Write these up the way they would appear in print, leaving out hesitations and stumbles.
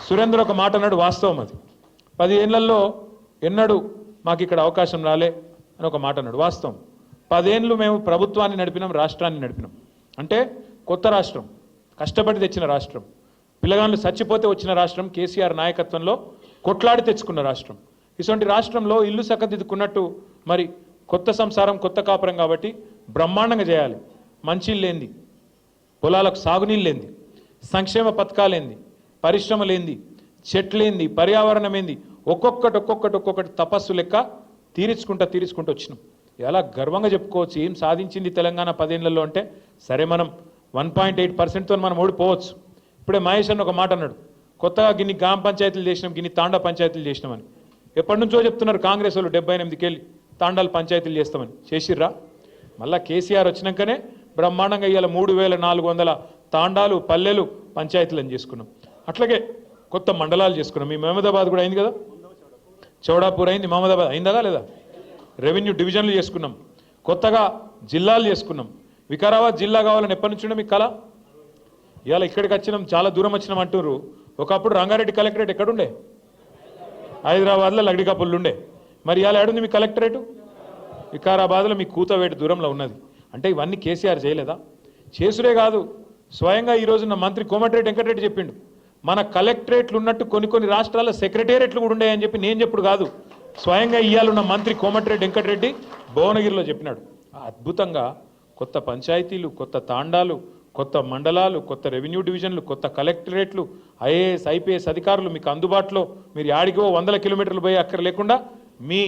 సురేంద్ర ఒక మాట అన్నాడు, వాస్తవం అది. 10 ఏళ్లలో ఎన్నడూ మాకు ఇక్కడ అవకాశం రాలే అని ఒక మాట అన్నాడు, వాస్తవం. 10 ఏళ్ళు మేము ప్రభుత్వాన్ని నడిపినాం, రాష్ట్రాన్ని నడిపినాం. అంటే కొత్త రాష్ట్రం, కష్టపడి తెచ్చిన రాష్ట్రం, పిల్లగాళ్ళు చచ్చిపోతే వచ్చిన రాష్ట్రం, కేసీఆర్ నాయకత్వంలో కొట్లాడి తెచ్చుకున్న రాష్ట్రం. ఇటువంటి రాష్ట్రంలో ఇల్లు చక్కదిద్దుకున్నట్టు మరి కొత్త సంసారం, కొత్త కాపురం కాబట్టి బ్రహ్మాండంగా చేయాలి. మంచిళ్ళేంది, పొలాలకు సాగునీళ్ళు లేంది, సంక్షేమ పథకాలేంది, పరిశ్రమలేంది, చెట్లేంది, పర్యావరణం ఏంది, ఒక్కొక్కటి తపస్సు లెక్క తీర్చుకుంటూ వచ్చినాం. ఎలా గర్వంగా చెప్పుకోవచ్చు ఏం సాధించింది తెలంగాణ 10 ఏళ్లలో అంటే. సరే మనం 1.8%తో మనం ఓడిపోవచ్చు. ఇప్పుడే మహేష్ అన్న ఒక మాట అన్నాడు, కొత్తగా గిన్ని గ్రామ పంచాయతీలు చేసినాం, గిన్ని తాండా పంచాయతీలు చేసినామని. ఎప్పటి నుంచో చెప్తున్నారు కాంగ్రెస్ వాళ్ళు, 78కి వెళ్ళి తాండాలు పంచాయతీలు చేస్తామని. చేసిర్రా? మళ్ళా కేసీఆర్ వచ్చినాకనే బ్రహ్మాండంగా ఇవాళ 3400 తాండాలు, పల్లెలు, పంచాయతీలను చేసుకున్నాం. అట్లాగే కొత్త మండలాలు చేసుకున్నాం. మీ మహమదాబాద్ కూడా అయింది కదా, చౌడాపూర్ అయింది, మహమదాబాద్ అయిందా లేదా? రెవెన్యూ డివిజన్లు చేసుకున్నాం, కొత్తగా జిల్లాలు చేసుకున్నాం. వికారాబాద్ జిల్లా కావాలని ఎప్పటి నుంచి ఉండే మీకు కళ? ఇవాళ ఇక్కడికి వచ్చినాం, చాలా దూరం వచ్చినాం అంటున్నారు. ఒకప్పుడు రంగారెడ్డి కలెక్టరేట్ ఎక్కడుండే? హైదరాబాద్లో లగ్డికాపుల్లు ఉండే. మరి ఇవాళ ఏడుంది మీ కలెక్టరేటు? వికారాబాద్లో మీ కూతవేటు దూరంలో ఉన్నది. అంటే ఇవన్నీ కేసీఆర్ చేయలేదా? చేసుడే కాదు, స్వయంగా ఈ రోజున్న మంత్రి కోమటిరెడ్డి వెంకటరెడ్డి చెప్పిండు, మన కలెక్టరేట్లు ఉన్నట్టు కొన్ని రాష్ట్రాల సెక్రటేరియట్లు కూడా ఉండేయని చెప్పి నేను చెప్పుడు కాదు, స్వయంగా ఇయ్యాలున్న మంత్రి కోమటిరెడ్డి వెంకటరెడ్డి భువనగిరిలో చెప్పినాడు. అద్భుతంగా కొత్త పంచాయతీలు, కొత్త తాండాలు, కొత్త మండలాలు, కొత్త రెవెన్యూ డివిజన్లు, కొత్త కలెక్టరేట్లు, ఐఏఎస్ ఐపీఎస్ అధికారులు మీకు అందుబాటులో, మీరు యాడిగో 100 కిలోమీటర్లు పోయే అక్కర లేకుండా మీ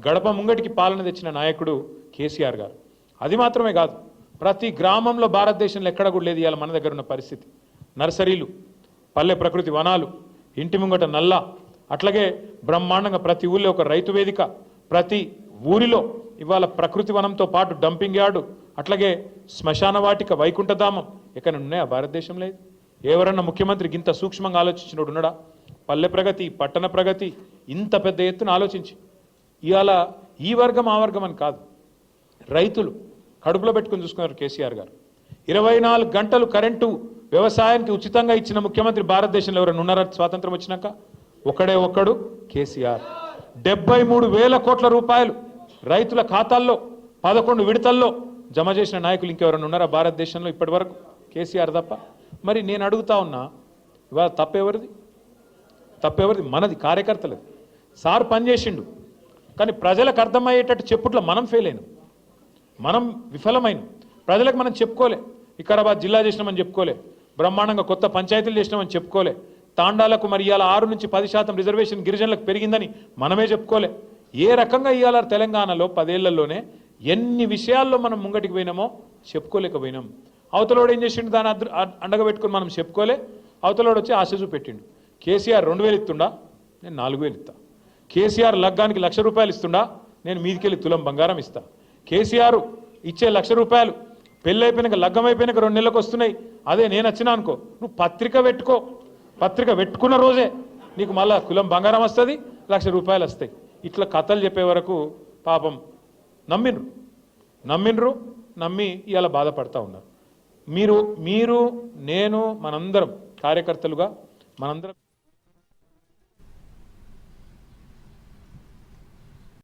గడప ముంగటికి పాలన తెచ్చిన నాయకుడు కేసీఆర్ గారు. అది మాత్రమే కాదు, ప్రతి గ్రామంలో భారతదేశంలో ఎక్కడ కూడా లేదు ఇవాళ మన దగ్గర ఉన్న పరిస్థితి. నర్సరీలు, పల్లె ప్రకృతి వనాలు, ఇంటి ముంగట నల్ల, అట్లాగే బ్రహ్మాండంగా ప్రతి ఊళ్ళో ఒక రైతు వేదిక, ప్రతి ఊరిలో ఇవాళ ప్రకృతి వనంతో పాటు డంపింగ్ యార్డు, అట్లాగే శ్మశాన వాటిక, వైకుంఠధామం ఎక్కడ ఉన్నాయా భారతదేశంలో? ఎవరన్నా ముఖ్యమంత్రి ఇంత సూక్ష్మంగా ఆలోచించినోడు ఉన్నాడా? పల్లె ప్రగతి, పట్టణ ప్రగతి ఇంత పెద్ద ఎత్తున ఆలోచించి ఇవాళ ఈ వర్గం ఆ వర్గం అని కాదు, రైతులు కడుపులో పెట్టుకుని చూసుకున్నారు కేసీఆర్ గారు. 24 గంటలు కరెంటు వ్యవసాయానికి ఉచితంగా ఇచ్చిన ముఖ్యమంత్రి భారతదేశంలో ఎవరైనా ఉన్నారా స్వాతంత్రం వచ్చినాక? ఒక్కడు కేసీఆర్. 73,000 కోట్ల రూపాయలు రైతుల ఖాతాల్లో 11 విడతల్లో జమ చేసిన నాయకులు ఇంకెవరైనా ఉన్నారా భారతదేశంలో ఇప్పటి వరకు? కేసీఆర్ తప్ప. మరి నేను అడుగుతా ఉన్నా, ఇవాళ తప్పెవరిది? మనది, కార్యకర్తలది. సార్ పనిచేసిండు, కానీ ప్రజలకు అర్థమయ్యేటట్టు చెప్పుట్లో మనం ఫెయిల్ అయినాం, మనం విఫలమైన. ప్రజలకు మనం చెప్పుకోలే, వికారాబాద్ జిల్లా చేసినామని చెప్పుకోలే, బ్రహ్మాండంగా కొత్త పంచాయతీలు చేసినామని చెప్పుకోలే, తాండాలకు మరి ఇవాళ 6 నుంచి 10% రిజర్వేషన్ గిరిజనులకు పెరిగిందని మనమే చెప్పుకోలే. ఏ రకంగా ఇవాళ తెలంగాణలో 10 ఏళ్లలోనే ఎన్ని విషయాల్లో మనం ముంగటికి పోయినామో చెప్పుకోలేకపోయినాం. అవతలోడు ఏం చేసిండు, దాన్ని అండగా పెట్టుకుని మనం చెప్పుకోలే. అవతలోడు వచ్చి ఆశ చూపెట్టిండు. కేసీఆర్ 2,000 ఇస్తుండా, నేను 4,000 ఇస్తా. కేసీఆర్ లగ్గానికి 1,00,000 రూపాయలు ఇస్తుండా, నేను మీదికెళ్ళి తులం బంగారం ఇస్తా. కేసీఆర్ ఇచ్చే 1,00,000 రూపాయలు పెళ్ళి అయిపోయినాక, లగ్గం అయిపోయినాక 2 నెలలకు వస్తున్నాయి. అదే నేను వచ్చినా అనుకో, నువ్వు పత్రిక పెట్టుకో, పత్రిక పెట్టుకున్న రోజే నీకు మళ్ళా కులం బంగారం వస్తుంది, 1,00,000 రూపాయలు వస్తాయి. ఇట్లా కథలు చెప్పే వరకు పాపం నమ్మి ఇవాళ బాధపడతా ఉన్నారు. మీరు నేను మనందరం కార్యకర్తలుగా మనందరం